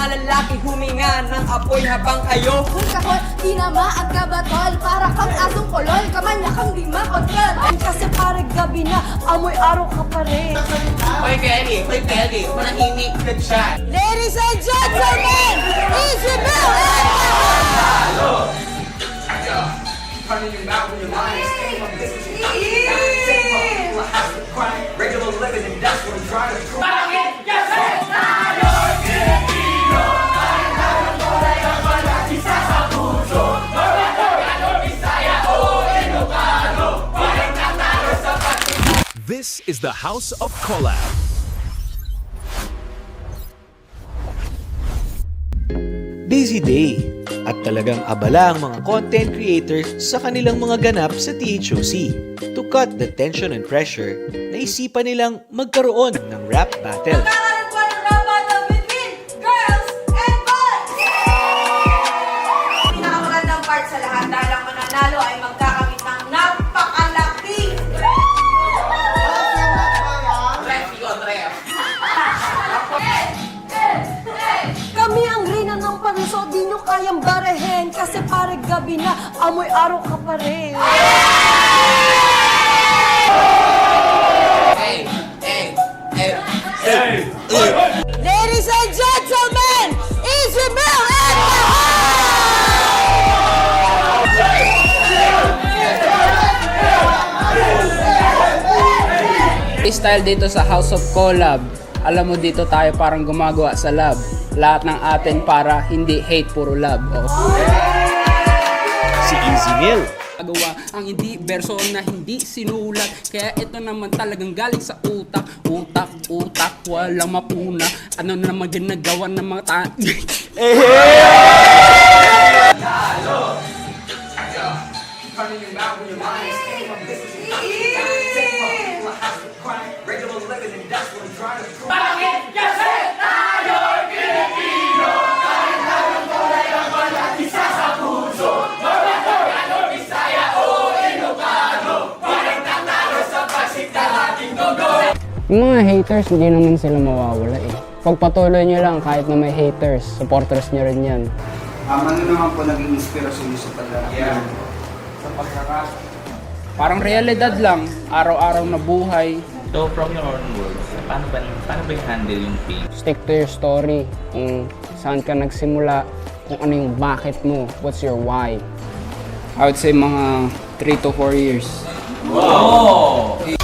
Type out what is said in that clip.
lalaki huminga ng apoy habang kayo Kung kahon, di na maaga batol. Para kang asong kolol, kamanya kang di makontrol. kasi pare gabi na, amoy araw ka pa rin. Hoy Kelly, manahimik ka dyan. Ladies and gentlemen, Easy Bill Running your mouth when your mind is staying on business. Take my house to crime. Regular living and that's what I'm trying to prove. This is the House of Collab. Busy day at talagang abala ang mga content creators sa kanilang mga ganap sa THOC. To cut the tension and pressure, naisipan nilang magkaroon ng rap battle. Pinakamagandang part sa lahat dahil ang mananalo ay magkakamit ng napakalaking Kami ang rina ng panso, di nyo kayang barehin. Kasi pare gabi na, amoy araw ka pa rin. Ladies and gentlemen, Easy Bill Style dito sa House of Collab. Alam mo dito tayo parang gumagawa sa lab. Lahat ng atin para hindi hate, puro love. Si Easy Mill, Agawa ang hindi verso na hindi sinulat. Kaya ito naman talagang galing sa utak. Utak, walang mapuna. Ano naman ginagawa ng mga Running your mouth when your mind is staying on business. Take my house to crime. Regular living and that's what I'm trying to prove. Yung mga haters, hindi naman sila mawawala eh. Pagpatuloy nyo lang kahit na may haters, supporters nyo rin yan. Ano naman po naging inspirasyon niyo sa paglalaki? Sa pagkakasa. Parang realidad lang, araw-araw na buhay. So from your own words, paano ba i-handle yung pain? Stick to your story, kung saan ka nagsimula, kung ano yung bakit mo, what's your why. I would say mga 3 to 4 years. Wow!